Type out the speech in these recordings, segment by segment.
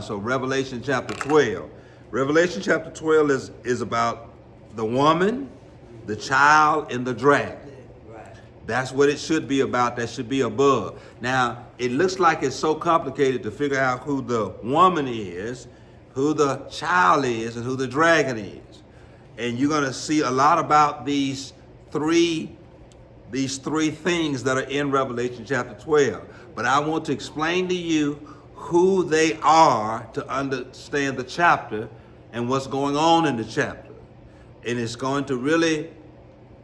So Revelation chapter 12. Revelation chapter 12 is about the woman, the child, and the dragon. That's what it should be about. That should be above. Now, it looks like it's so complicated to figure out who the woman is, who the child is, and who the dragon is. And you're going to see a lot about these three things that are in Revelation chapter 12. But I want to explain to you who they are to understand the chapter and what's going on in the chapter. And it's going to really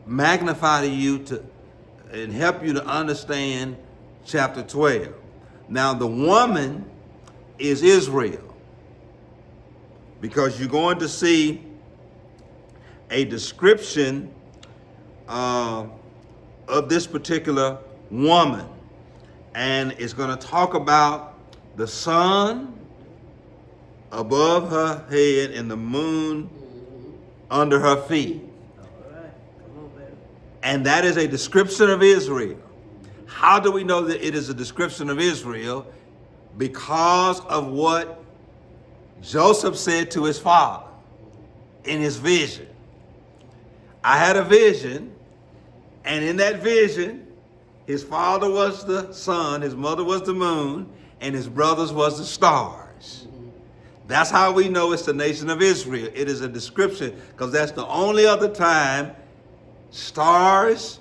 magnify to you and help you to understand chapter 12. Now, the woman is Israel, because you're going to see a description of this particular woman. And it's going to talk about the sun above her head and the moon under her feet. And that is a description of Israel. How do we know that it is a description of Israel? Because of what Joseph said to his father in his vision. I had a vision, and in that vision, his father was the sun, his mother was the moon, and his brothers was the stars. That's how we know it's the nation of Israel. It is a description, because that's the only other time stars,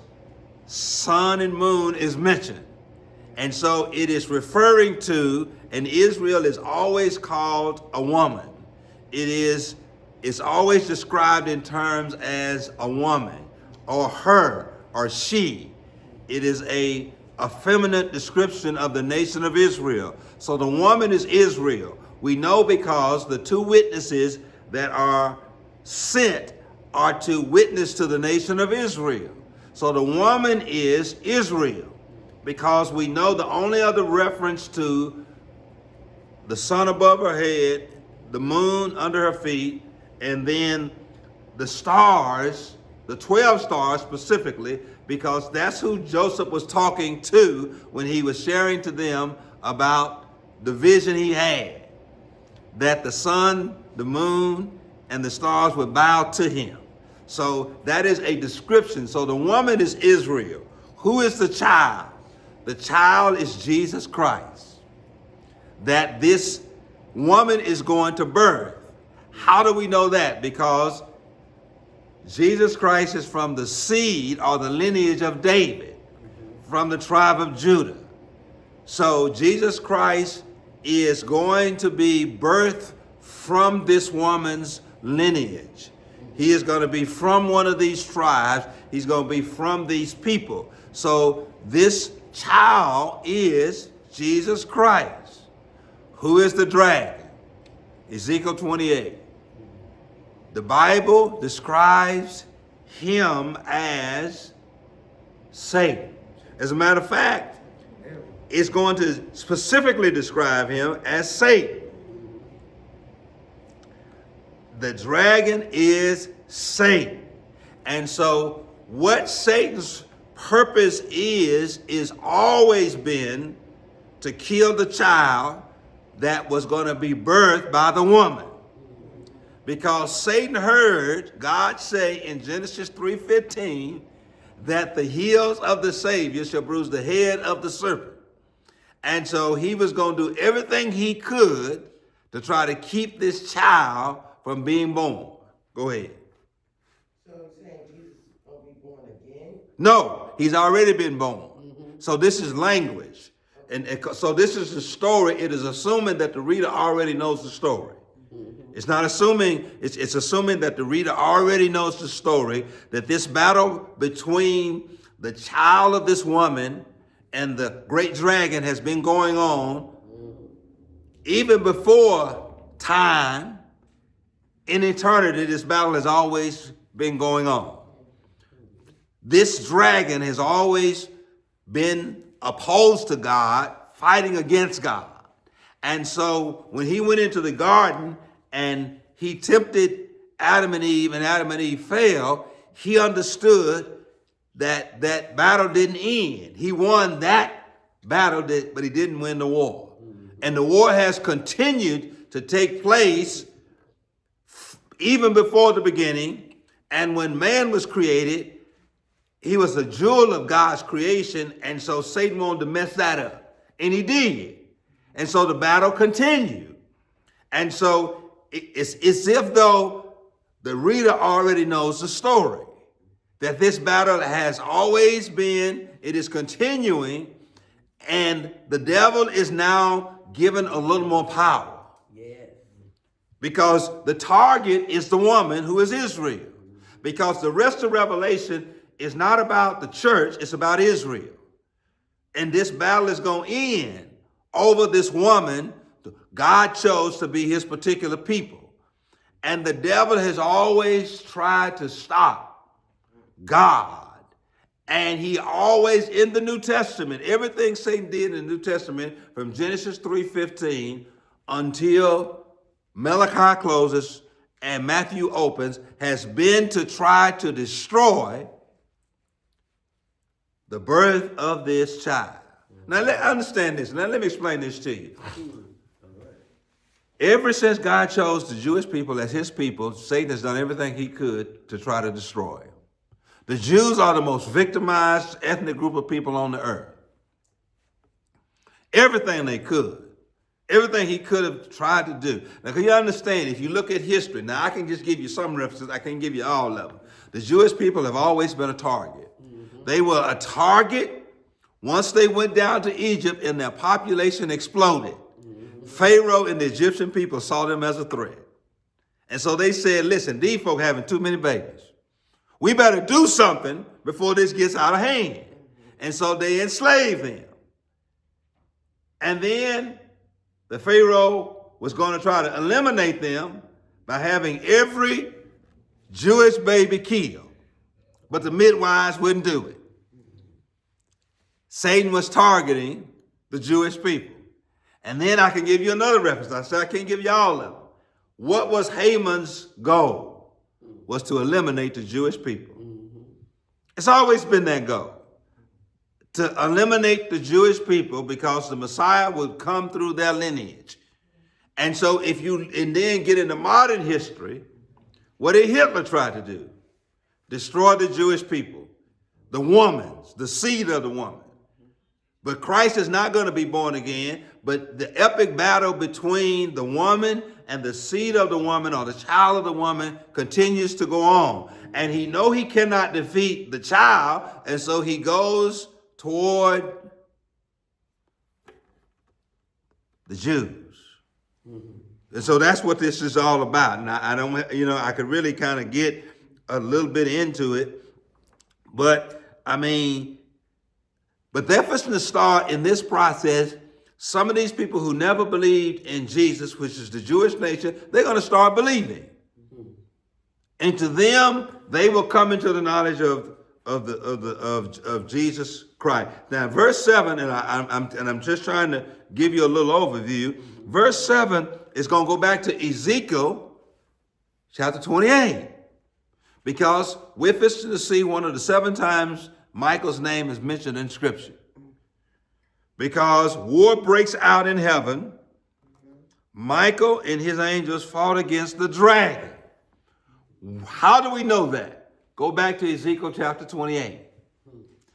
sun, and moon is mentioned. And so it is referring to, and Israel is always called a woman. It's always described in terms as a woman, or her, or she. It is a feminine description of the nation of Israel. So the woman is Israel. We know because the two witnesses that are sent are to witness to the nation of Israel. So the woman is Israel, because we know the only other reference to the sun above her head, the moon under her feet, and then the stars, the 12 stars specifically, because that's who Joseph was talking to when he was sharing to them about the vision he had, that the sun, the moon, and the stars would bow to him. So that is a description. So the woman is Israel. Who is the child? The child is Jesus Christ, that this woman is going to birth. How do we know that? Because Jesus Christ is from the seed or the lineage of David, from the tribe of Judah. So Jesus Christ is going to be birthed from this woman's lineage. He is going to be from one of these tribes. He's going to be from these people. So this child is Jesus Christ. Who is the dragon? Ezekiel 28. The Bible describes him as Satan. As a matter of fact, it's going to specifically describe him as Satan. The dragon is Satan. And so what Satan's purpose is always been to kill the child that was going to be birthed by the woman. Because Satan heard God say in Genesis 3:15 that the heels of the Savior shall bruise the head of the serpent. And so he was going to do everything he could to try to keep this child from being born. Go ahead. So you're saying Jesus will be born again? No, he's already been born. So this is language. And so this is the story. It is assuming that the reader already knows the story. It's not assuming, it's assuming that the reader already knows the story, that this battle between the child of this woman and the great dragon has been going on even before time. In eternity, this battle has always been going on. This dragon has always been opposed to God, fighting against God. And so when he went into the garden and he tempted Adam and Eve, and Adam and Eve fell, he understood that that battle didn't end. He won that battle, but he didn't win the war. And the war has continued to take place even before the beginning. And when man was created, he was a jewel of God's creation. And so Satan wanted to mess that up. And he did. And so the battle continued. And so it's if though the reader already knows the story, that this battle has always been, it is continuing, and the devil is now given a little more power. Yes. Because the target is the woman, who is Israel. Because the rest of Revelation is not about the church, it's about Israel. And this battle is going to end over this woman God chose to be his particular people. And the devil has always tried to stop God. And he always, in the New Testament, everything Satan did in the New Testament from Genesis 3:15 until Malachi closes and Matthew opens has been to try to destroy the birth of this child. Now, understand this. Now, let me explain this to you. Ever since God chose the Jewish people as his people, Satan has done everything he could to try to destroy them. The Jews are the most victimized ethnic group of people on the earth. Everything they could. Everything he could have tried to do. Now, can you understand, if you look at history, now I can just give you some references, I can't give you all of them. The Jewish people have always been a target. They were a target once they went down to Egypt and their population exploded. Pharaoh and the Egyptian people saw them as a threat. And so they said, listen, these folk having too many babies. We better do something before this gets out of hand. And so they enslaved them. And then the Pharaoh was going to try to eliminate them by having every Jewish baby killed. But the midwives wouldn't do it. Satan was targeting the Jewish people. And then I can give you another reference. I said I can't give you all of them. What was Haman's goal? Was to eliminate the Jewish people. It's always been that goal. To eliminate the Jewish people because the Messiah would come through their lineage. And so and then get into modern history, what did Hitler try to do? Destroy the Jewish people, the woman, the seed of the woman. But Christ is not going to be born again, but the epic battle between the woman and the seed of the woman or the child of the woman continues to go on. And he knows he cannot defeat the child, and so he goes toward the Jews. And so that's what this is all about. And I don't, I could really kind of get a little bit into it, but they're fixing to start in this process. Some of these people who never believed in Jesus, which is the Jewish nation, they're going to start believing. And to them, they will come into the knowledge of Jesus Christ. Now, verse 7, and I'm just trying to give you a little overview. Verse 7 is going to go back to Ezekiel chapter 28. Because we're fixing to see one of the 7 times Michael's name is mentioned in Scripture. Because war breaks out in heaven, Michael and his angels fought against the dragon. How do we know that? Go back to Ezekiel chapter 28.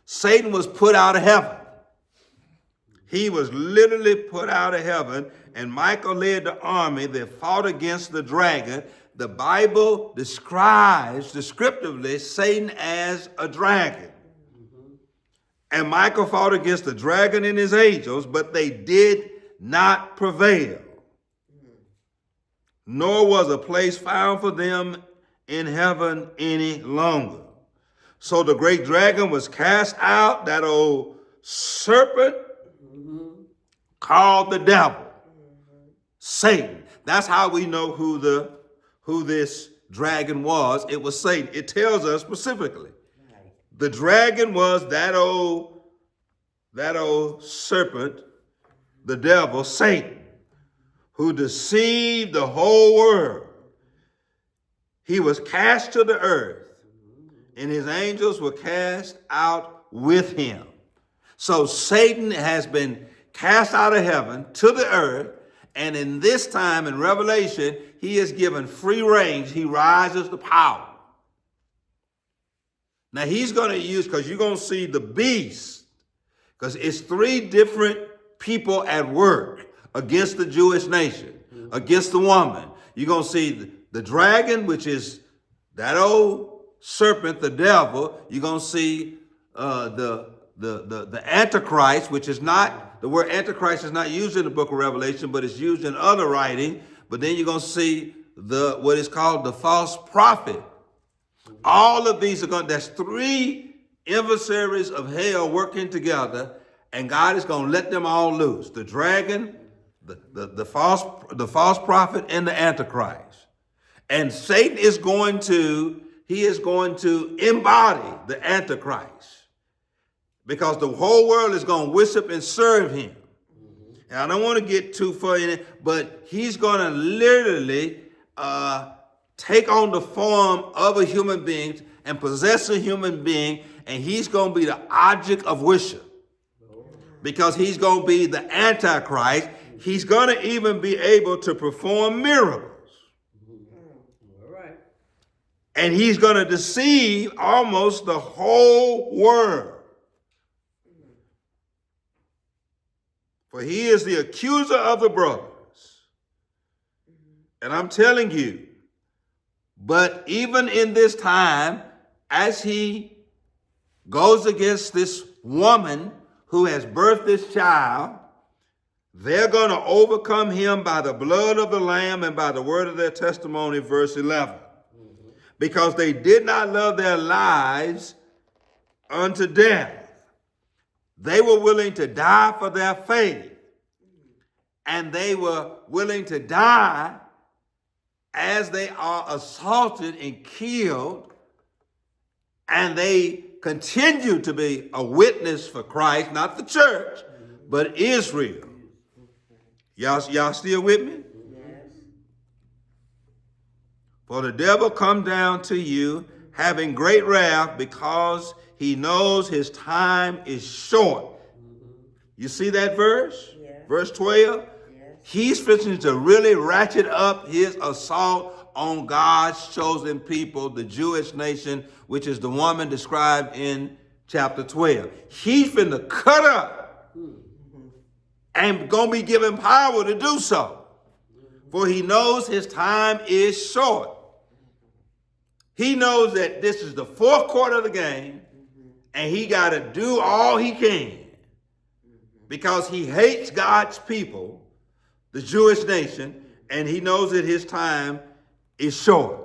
Satan was put out of heaven. He was literally put out of heaven, and Michael led the army that fought against the dragon. The Bible describes descriptively Satan as a dragon. And Michael fought against the dragon and his angels, but they did not prevail. Nor was a place found for them in heaven any longer. So the great dragon was cast out, that old serpent called the devil, Satan. That's how we know who this dragon was. It was Satan. It tells us specifically. The dragon was that old serpent, the devil, Satan, who deceived the whole world. He was cast to the earth, and his angels were cast out with him. So Satan has been cast out of heaven to the earth. And in this time in Revelation, he is given free range. He rises to power. Now he's going to use, because you're going to see the beast, because it's three different people at work against the Jewish nation, against the woman. You're going to see the dragon, which is that old serpent, the devil. You're going to see the Antichrist, which is not, the word Antichrist is not used in the book of Revelation, but it's used in other writing. But then you're going to see what is called the false prophet. All of these are going, that's three adversaries of hell working together, and God is going to let them all loose. The dragon, the false prophet, and the Antichrist. And Satan is going to embody the Antichrist, because the whole world is going to worship and serve him. And I don't want to get too far in it, but he's going to literally take on the form of a human being and possess a human being, and he's going to be the object of worship, because he's going to be the Antichrist. He's going to even be able to perform miracles. All right. And he's going to deceive almost the whole world. For he is the accuser of the brothers. And I'm telling you, but even in this time, as he goes against this woman who has birthed this child, they're going to overcome him by the blood of the Lamb and by the word of their testimony, verse 11. Because they did not love their lives unto death. They were willing to die for their faith. And they were willing to die as they are assaulted and killed. And they continue to be a witness for Christ, not the church, but Israel. Y'all still with me? Yes. For the devil come down to you, having great wrath, because he knows his time is short. You see that verse? Yes. Verse 12? Yes. He's fixing to really ratchet up his assault on God's chosen people, the Jewish nation, which is the woman described in chapter 12. He's finna cut up and gonna be given power to do so. For he knows his time is short. He knows that this is the fourth quarter of the game, and he got to do all he can, because he hates God's people, the Jewish nation, and he knows that his time is short.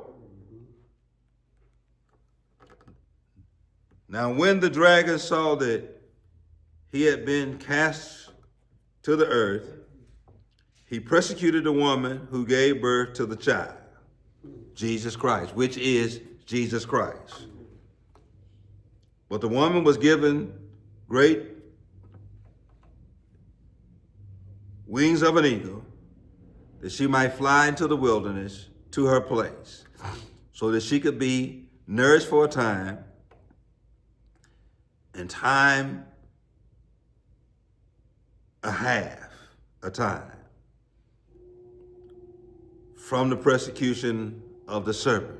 Now, when the dragon saw that he had been cast to the earth, he persecuted the woman who gave birth to the child, Jesus Christ, which is Jesus Christ. But the woman was given great wings of an eagle, that she might fly into the wilderness to her place, so that she could be nourished for a time, and time a half a time, from the persecution of the serpent.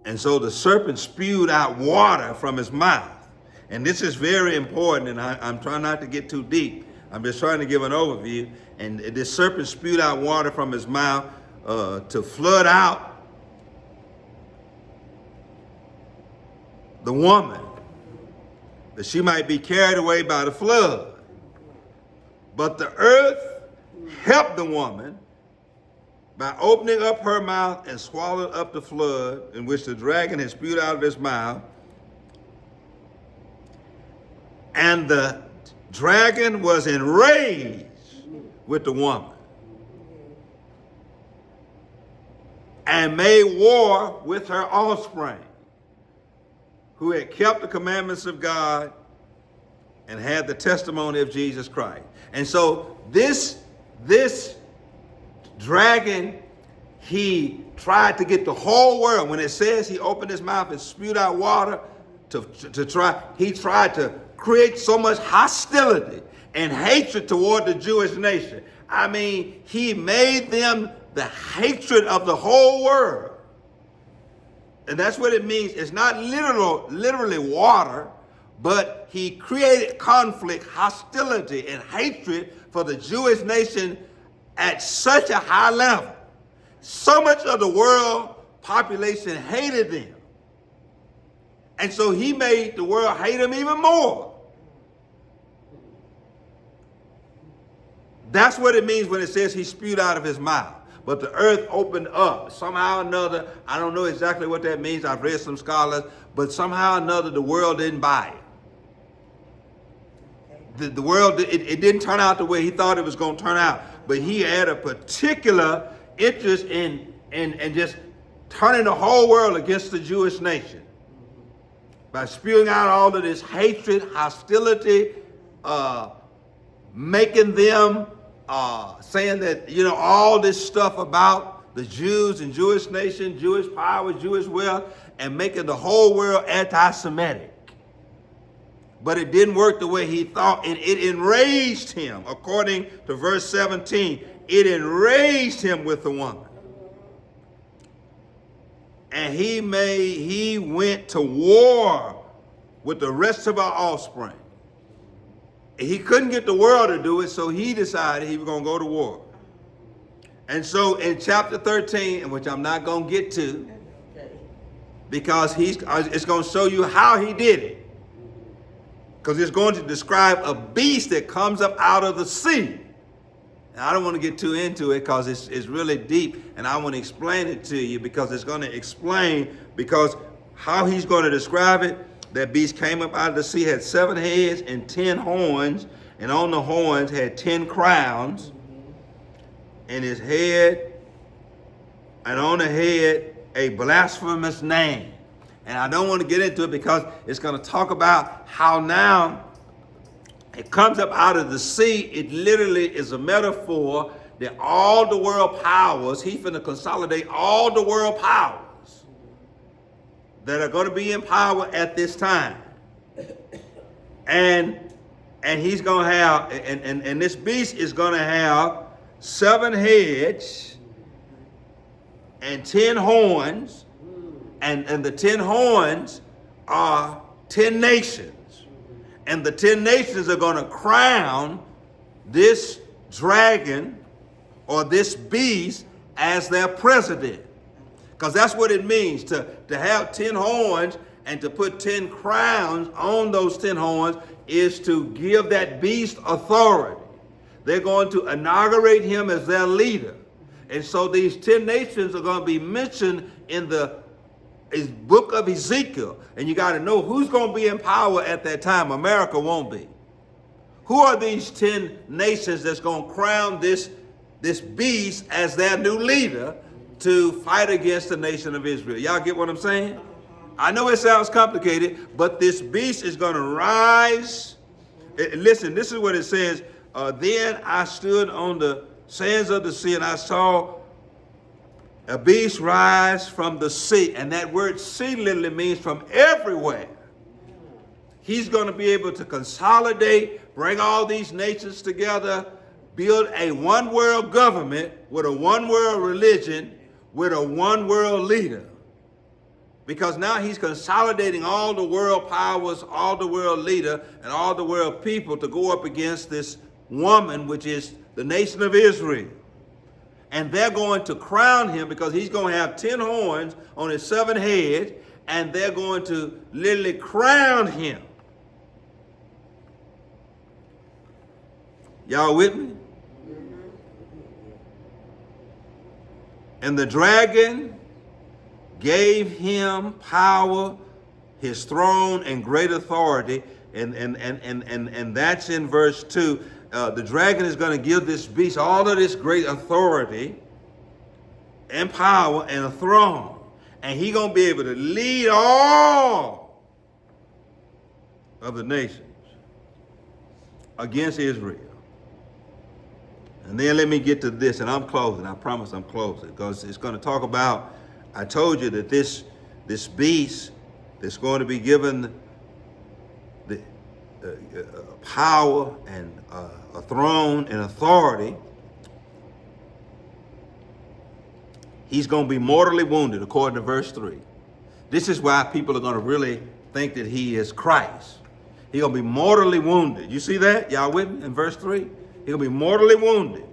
And so the serpent spewed out water from his mouth. And this is very important, and I'm trying not to get too deep. I'm just trying to give an overview. And this serpent spewed out water from his mouth to flood out the woman, that she might be carried away by the flood. But the earth helped the woman by opening up her mouth and swallowed up the flood in which the dragon had spewed out of his mouth. And the dragon was enraged with the woman and made war with her offspring, who had kept the commandments of God and had the testimony of Jesus Christ. And so this dragon, he tried to get the whole world. When it says he opened his mouth and spewed out water he tried to create so much hostility and hatred toward the Jewish nation. I mean, he made them the hatred of the whole world. And that's what it means. It's not literally water, but he created conflict, hostility, and hatred for the Jewish nation at such a high level. So much of the world population hated them. And so he made the world hate him even more. That's what it means when it says he spewed out of his mouth. But the earth opened up. Somehow or another, I don't know exactly what that means. I've read some scholars, but somehow or another, the world didn't buy it. The world, it didn't turn out the way he thought it was going to turn out. But he had a particular interest in just turning the whole world against the Jewish nation by spewing out all of this hatred, hostility, making them saying that, all this stuff about the Jews and Jewish nation, Jewish power, Jewish wealth, and making the whole world anti-Semitic. But it didn't work the way he thought, and it enraged him. According to verse 17, it enraged him with the woman. And he went to war with the rest of our offspring. He couldn't get the world to do it, so he decided he was going to go to war. And so in chapter 13, which I'm not going to get to, because it's going to show you how he did it. Because it's going to describe a beast that comes up out of the sea. And I don't want to get too into it because it's really deep, and I want to explain it to you because it's going to explain, because how he's going to describe it. That beast came up out of the sea, had 7 heads and 10 horns, and on the horns had 10 crowns, and his head, and on the head, a blasphemous name. And I don't want to get into it because it's going to talk about how now it comes up out of the sea. It literally is a metaphor that all the world powers, he's going to consolidate all the world powers that are going to be in power at this time. And he's going to have, and this beast is going to have 7 heads and 10 horns, and the 10 horns are 10 nations. And the 10 nations are going to crown this dragon or this beast as their president. Because that's what it means to have 10 horns and to put 10 crowns on those 10 horns is to give that beast authority. They're going to inaugurate him as their leader. And so these 10 nations are going to be mentioned in the book of Ezekiel. And you got to know who's going to be in power at that time. America won't be. Who are these 10 nations that's going to crown this beast as their new leader to fight against the nation of Israel? Y'all get what I'm saying? I know it sounds complicated, but this beast is going to rise. Listen, this is what it says. Then I stood on the sands of the sea, and I saw a beast rise from the sea. And that word sea literally means from everywhere. He's going to be able to consolidate, bring all these nations together, build a one world government with a one world religion, with a one world leader. Because now he's consolidating all the world powers, all the world leader, and all the world people to go up against this woman, which is the nation of Israel. And they're going to crown him because he's going to have 10 horns on his 7 heads, and they're going to literally crown him. Y'all with me? And the dragon gave him power, his throne, and great authority. And that's in verse 2. The dragon is going to give this beast all of this great authority and power and a throne. And he's going to be able to lead all of the nations against Israel. And then let me get to this, and I'm closing. I promise I'm closing, because it's going to talk about, I told you that this beast that's going to be given power and a throne and authority, he's going to be mortally wounded, according to verse 3. This is why people are going to really think that he is Christ. He's going to be mortally wounded. You see that? Y'all with me in verse 3? He's going to be mortally wounded.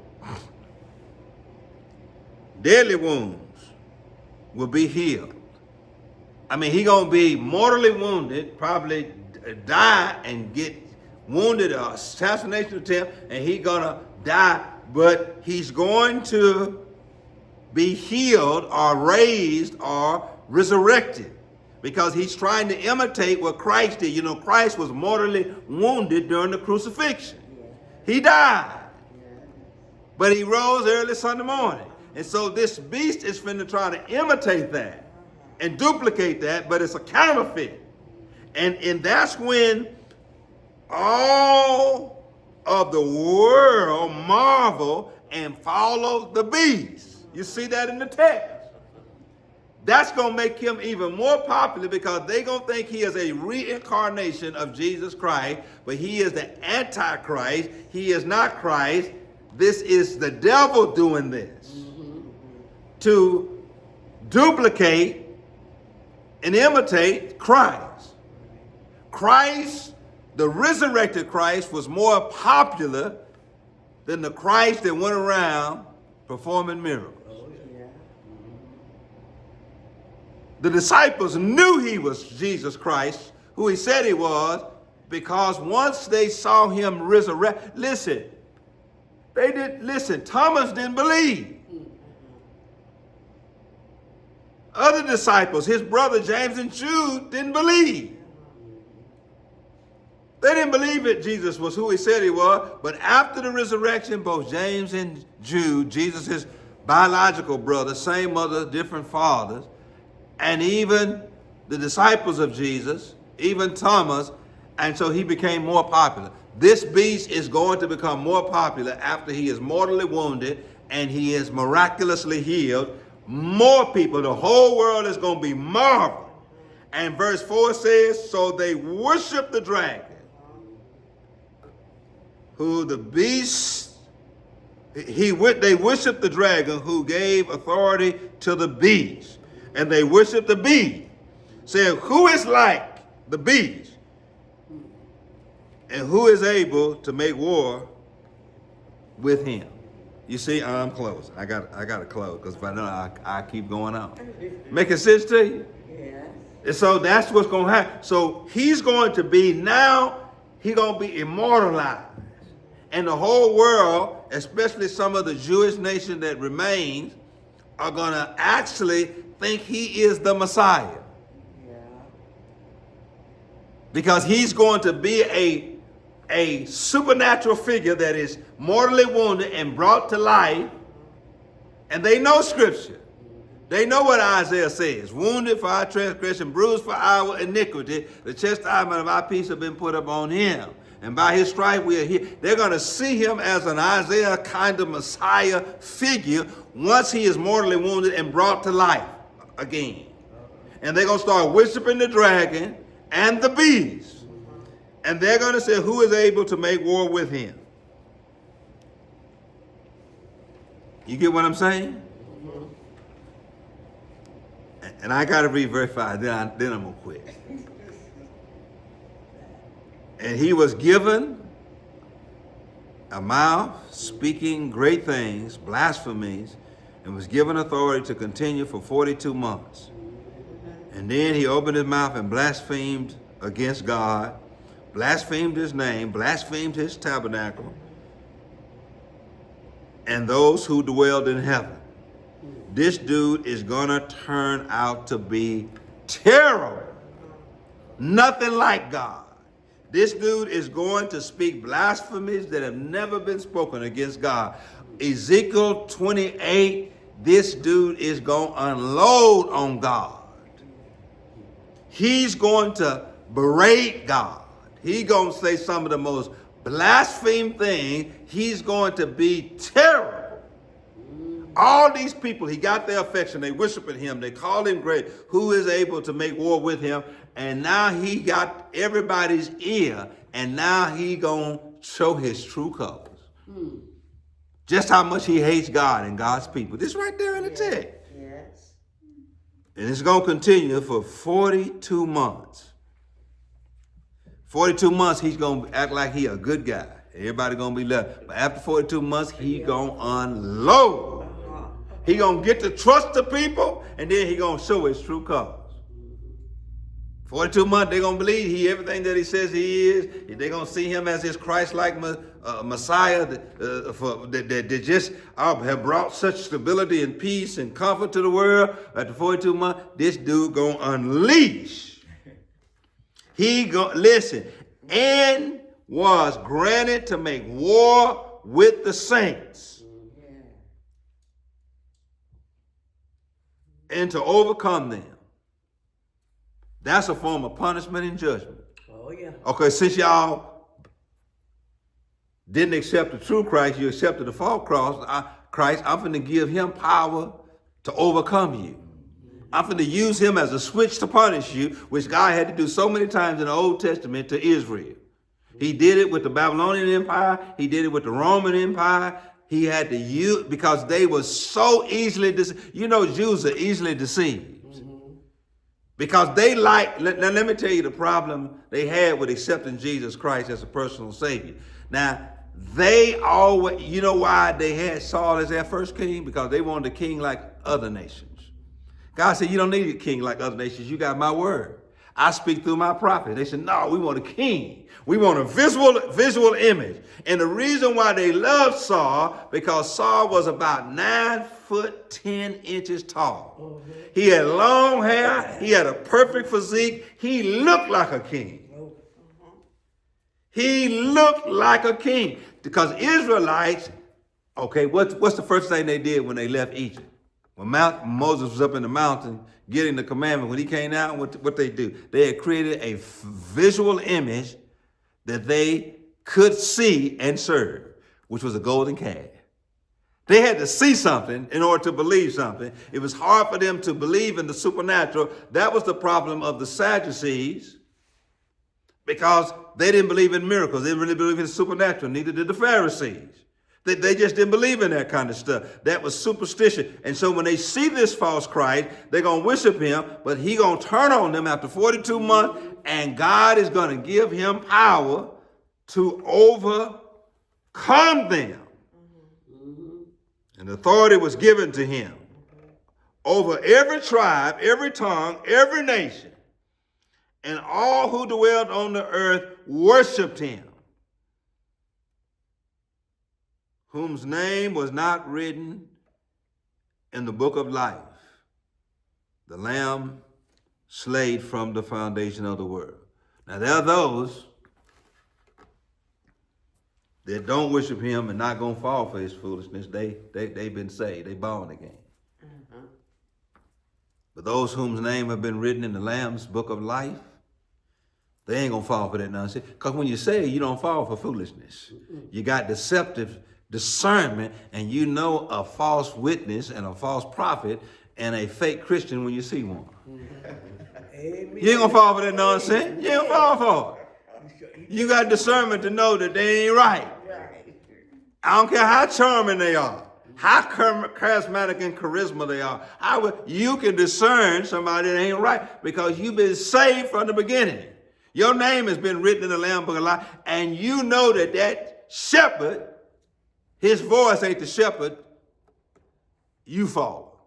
Deadly wounds will be healed. I mean, he's going to be mortally wounded, probably die and get wounded, or assassination attempt, and he's going to die, but he's going to be healed or raised or resurrected, because he's trying to imitate what Christ did. You know, Christ was mortally wounded during the crucifixion. He died, but he rose early Sunday morning. And so this beast is finna try to imitate that and duplicate that, but it's a counterfeit. And that's when all of the world marvel and follow the beast. You see that in the text. That's going to make him even more popular, because they're going to think he is a reincarnation of Jesus Christ, but he is the Antichrist. He is not Christ. This is the devil doing this to duplicate and imitate Christ. Christ, the resurrected Christ, was more popular than the Christ that went around performing miracles. The disciples knew he was Jesus Christ, who he said he was, because once they saw him resurrect, Thomas didn't believe. Other disciples, his brother James and Jude, didn't believe. They didn't believe that Jesus was who he said he was, but after the resurrection, both James and Jude, Jesus' biological brother, same mother, different fathers, and even the disciples of Jesus, even Thomas, and so he became more popular. This beast is going to become more popular after he is mortally wounded and he is miraculously healed. More people, the whole world is going to be marveled. And verse 4 says, so they worship the dragon, who the beast, they worship the dragon who gave authority to the beast. And they worship the beast, saying, who is like the beast? And who is able to make war with him? You see, I'm closing. I got to close, because if I don't, I keep going on. Making sense to you? Yes. And so that's what's going to happen. So he's going to be, now he's going to be immortalized. And the whole world, especially some of the Jewish nation that remains, are going to actually think he is the Messiah. Yeah. Because he's going to be a supernatural figure that is mortally wounded and brought to life. And they know scripture. They know what Isaiah says. Wounded for our transgression, bruised for our iniquity. The chastisement of our peace have been put upon him. And by his stripe we are healed. They're going to see him as an Isaiah kind of Messiah figure once he is mortally wounded and brought to life again. And they're going to start worshiping the dragon and the beast. And they're going to say, who is able to make war with him? You get what I'm saying? And I got to read verse 5, then I'm going to quit. And he was given a mouth speaking great things, blasphemies, and was given authority to continue for 42 months. And then he opened his mouth and blasphemed against God, blasphemed his name, blasphemed his tabernacle, and those who dwelled in heaven. This dude is gonna turn out to be terrible. Nothing like God. This dude is going to speak blasphemies that have never been spoken against God. Ezekiel 28, this dude is going to unload on God. He's going to berate God. He's going to say some of the most blaspheme things. He's going to be terrible. All these people, he got their affection. They worshiping him. They call him great. Who is able to make war with him? And now he got everybody's ear. And now he gonna show his true colors. Just how much he hates God and God's people. This right there in the text. Yes. And it's gonna continue for 42 months. 42 months, he's gonna act like he a good guy. Everybody gonna be left. But after 42 months, he gonna unload. He gonna get to trust the people, and then he gonna show his true colors. 42 months, they're gonna believe he everything that he says he is. They're gonna see him as his Christ-like Messiah that just have brought such stability and peace and comfort to the world. After 42 months, this dude gonna unleash. Listen, and was granted to make war with the saints and to overcome them. That's a form of punishment and judgment. Oh, yeah. Okay, since y'all didn't accept the true Christ, you accepted the false Christ, I'm going to give him power to overcome you. I'm going to use him as a switch to punish you, which God had to do so many times in the Old Testament to Israel. He did it with the Babylonian Empire. He did it with the Roman Empire. He had to use, because they were so easily deceived. You know, Jews are easily deceived. Because they let me tell you the problem they had with accepting Jesus Christ as a personal Savior. Now, they always, you know why they had Saul as their first king? Because they wanted a king like other nations. God said, you don't need a king like other nations. You got my word. I speak through my prophet. They said, no, we want a king. We want a visual image. And the reason why they loved Saul, because Saul was about 9 foot 10 inches tall. He had long hair. He had a perfect physique. He looked like a king. He looked like a king. Because Israelites, okay, what's the first thing they did when they left Egypt? When Moses was up in the mountain getting the commandment, when he came out, what they do? They had created a visual image that they could see and serve, which was a golden calf. They had to see something in order to believe something. It was hard for them to believe in the supernatural. That was the problem of the Sadducees, because they didn't believe in miracles. They didn't really believe in the supernatural. Neither did the Pharisees. They just didn't believe in that kind of stuff. That was superstition. And so when they see this false Christ, they're going to worship him, but he's going to turn on them after 42 months, and God is going to give him power to overcome them. And authority was given to him over every tribe, every tongue, every nation. And all who dwelled on the earth worshiped him, whose name was not written in the book of life, the Lamb slain from the foundation of the world. Now there are those that don't worship him and not gonna fall for his foolishness. They've been saved. They born again. But those whose name have been written in the Lamb's book of life, they ain't gonna fall for that nonsense. Because when you say you don't fall for foolishness, you got deceptive discernment, and you know a false witness and a false prophet and a fake Christian when you see one. Amen. You ain't gonna fall for that nonsense. You ain't gonna fall for it. You got discernment to know that they ain't right. I don't care how charming they are, how charismatic and charisma they are. You can discern somebody that ain't right because you've been saved from the beginning. Your name has been written in the Lamb Book of Life, and you know that shepherd, his voice ain't the shepherd you follow.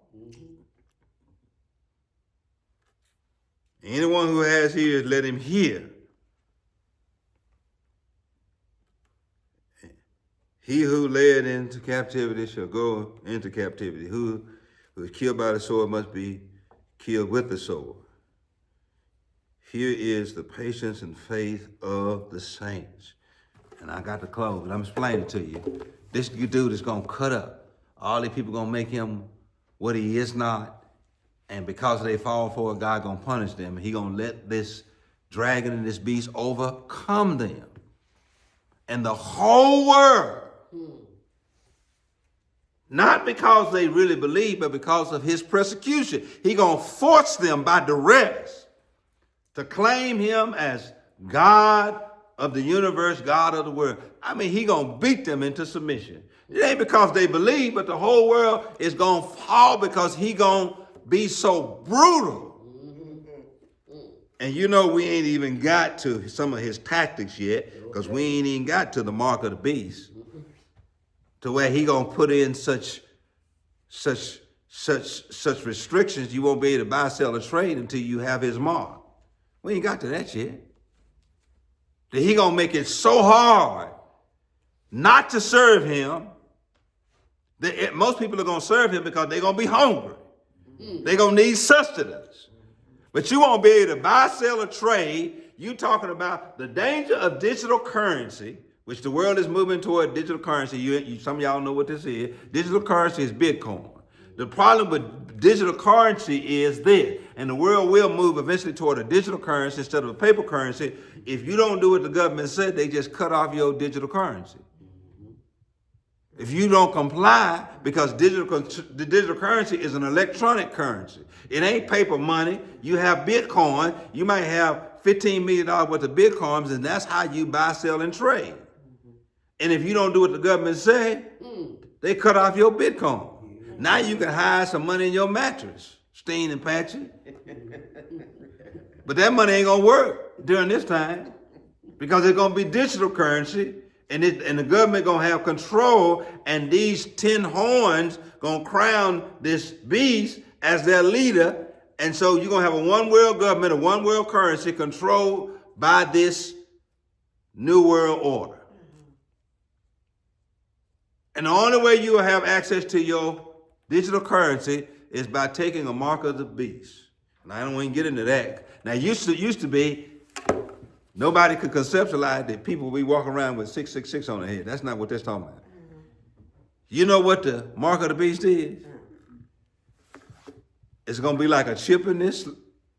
Anyone who has ears, let him hear. He who led into captivity shall go into captivity. Who is killed by the sword must be killed with the sword. Here is the patience and faith of the saints. And I got to close, but I'm explaining it to you. This dude is going to cut up. All these people going to make him what he is not. And because they fall for it, God going to punish them. He going to let this dragon and this beast overcome them. And the whole world, not because they really believe, but because of his persecution, he going to force them by duress to claim him as God of the universe, God of the world. I mean, he gonna beat them into submission. It ain't because they believe, but the whole world is gonna fall because he gonna be so brutal. And you know we ain't even got to some of his tactics yet, because we ain't even got to the mark of the beast, to where he gonna put in such restrictions you won't be able to buy, sell, or trade until you have his mark. We ain't got to that yet. That he gonna make it so hard not to serve him that most people are gonna serve him because they're gonna be hungry. They're gonna need sustenance. But you won't be able to buy, sell, or trade. You talking about the danger of digital currency, which the world is moving toward digital currency. Some of y'all know what this is. Digital currency is Bitcoin. The problem with digital currency is this, and the world will move eventually toward a digital currency instead of a paper currency. If you don't do what the government said, they just cut off your digital currency. If you don't comply, because the digital currency is an electronic currency. It ain't paper money. You have Bitcoin. You might have $15 million worth of Bitcoins, and that's how you buy, sell, and trade. And if you don't do what the government say, they cut off your Bitcoin. Now you can hide some money in your mattress, Steen and Patchy. But that money ain't gonna work during this time because it's gonna be digital currency, and the government gonna have control, and these 10 horns gonna crown this beast as their leader. And so you're gonna have a one world government, a one world currency controlled by this new world order. And the only way you will have access to your digital currency is by taking a mark of the beast. And I don't want to get into that. Now, used to be, nobody could conceptualize that people be walking around with 666 on their head. That's not what they're talking about. You know what the mark of the beast is? It's going to be like a chip in this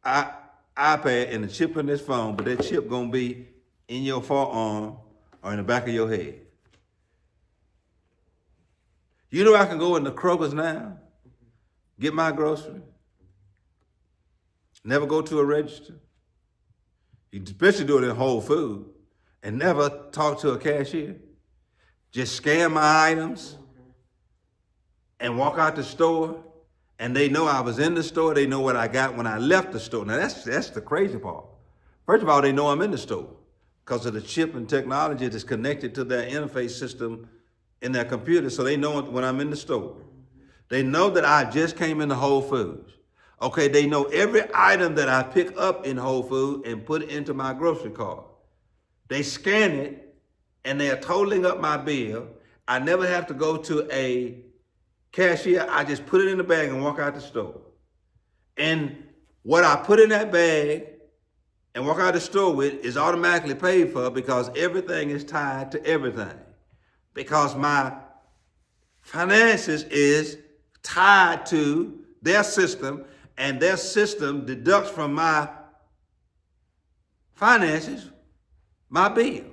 iPad and a chip in this phone, but that chip going to be in your forearm or in the back of your head. You know I can go in the Kroger's now, get my grocery, never go to a register. You especially do it in Whole Foods, and never talk to a cashier. Just scan my items and walk out the store, and they know I was in the store. They know what I got when I left the store. Now that's the crazy part. First of all, they know I'm in the store because of the chip and technology that's connected to their interface system in their computer, so they know when I'm in the store. They know that I just came into Whole Foods. Okay, they know every item that I pick up in Whole Foods and put it into my grocery cart. They scan it, and they are totaling up my bill. I never have to go to a cashier. I just put it in the bag and walk out the store. And what I put in that bag and walk out the store with is automatically paid for because everything is tied to everything. Because my finances is tied to their system, and their system deducts from my finances my bill.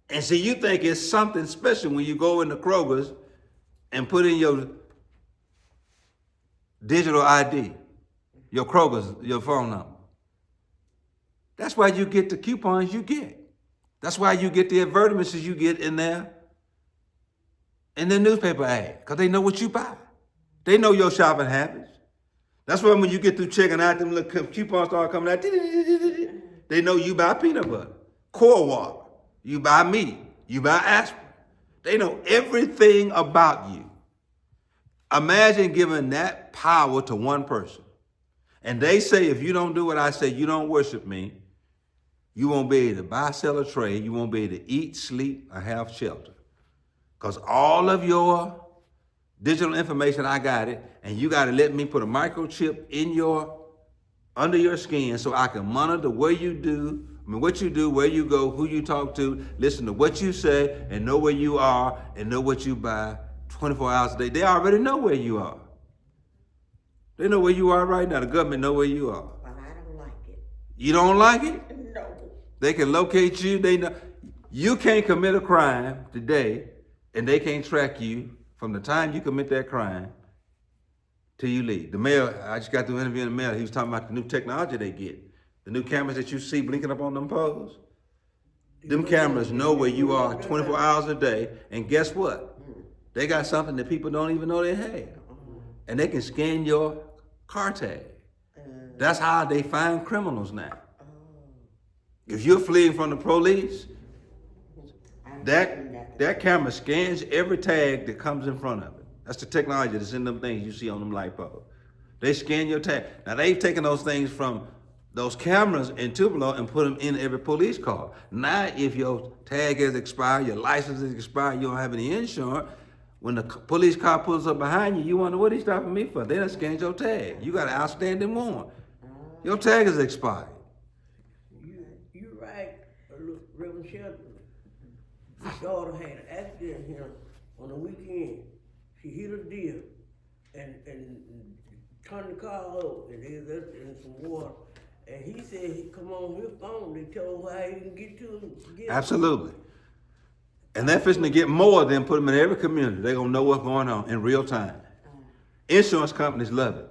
And see, you think it's something special when you go into Kroger's and put in your digital ID, your Kroger's, your phone number. That's why you get the coupons you get. That's why you get the advertisements you get in there, in the newspaper ad, because they know what you buy. They know your shopping habits. That's why when you get through checking out, them little coupons start coming out. They know you buy peanut butter, core water, you buy meat, you buy aspirin. They know everything about you. Imagine giving that power to one person. And they say, if you don't do what I say, you don't worship me, you won't be able to buy, sell, or trade. You won't be able to eat, sleep, or have shelter. Because all of your digital information, I got it, and you got to let me put a microchip in under your skin so I can monitor what you do, where you go, who you talk to, listen to what you say, and know where you are, and know what you buy 24 hours a day. They already know where you are. They know where you are right now. The government know where you are. But I don't like it. You don't like it? No. They can locate you. They know you can't commit a crime today, and they can't track you from the time you commit that crime till you leave. The mayor, I just got through interviewing the mayor. He was talking about the new technology they get. The new cameras that you see blinking up on them poles. Them cameras know where you are 24 hours a day, and guess what? They got something that people don't even know they have. And they can scan your car tag. That's how they find criminals now. If you're fleeing from the police, that camera scans every tag that comes in front of it. That's the technology that's in them things you see on them light poles. They scan your tag. Now they've taken those things from those cameras in Tupelo and put them in every police car. Now, if your tag has expired, your license is expired, you don't have any insurance, when the police car pulls up behind you, you wonder what he stopping me for. They done scanned your tag. You got an outstanding warrant. Your tag is expired. You right, Reverend Shelton. His daughter had an accident here on the weekend. She hit a deer and turned the car over and they left it in some water. And he said he come on his phone. They told him how he can get to him. Absolutely. And they're fixing to get more than put them in every community. They're going to know what's going on in real time. Insurance companies love it.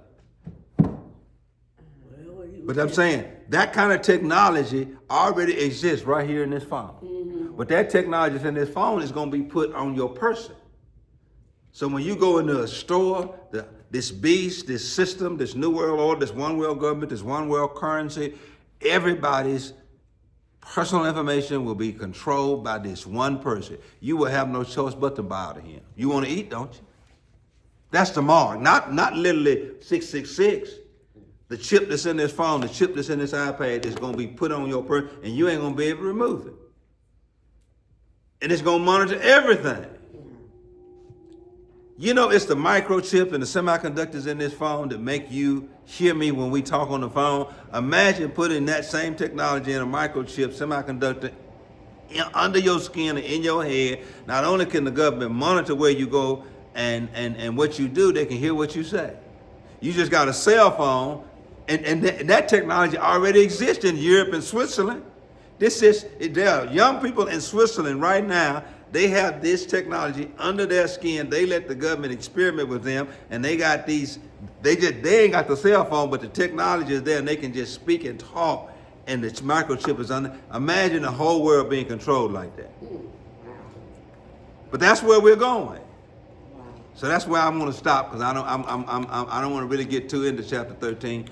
But I'm saying, that kind of technology already exists right here in this phone. But that technology that's in this phone is going to be put on your person. So when you go into a store, this beast, this system, this new world order, this one world government, this one world currency, everybody's personal information will be controlled by this one person. You will have no choice but to bow to him. You want to eat, don't you? That's the mark. Not literally 666. The chip that's in this phone, the chip that's in this iPad is going to be put on your person, and you ain't going to be able to remove it. And it's going to monitor everything. You know, it's the microchip and the semiconductors in this phone that make you hear me when we talk on the phone. Imagine putting that same technology in a microchip, semiconductor, under your skin and in your head. Not only can the government monitor where you go and what you do, they can hear what you say. You just got a cell phone, and that technology already exists in Europe and Switzerland. There are young people in Switzerland right now. They have this technology under their skin. They let the government experiment with them, and they got these. They ain't got the cell phone, but the technology is there, and they can just speak and talk. And the microchip is under. Imagine the whole world being controlled like that. But that's where we're going. So that's where I'm going to stop, because I don't want to really get too into chapter 13.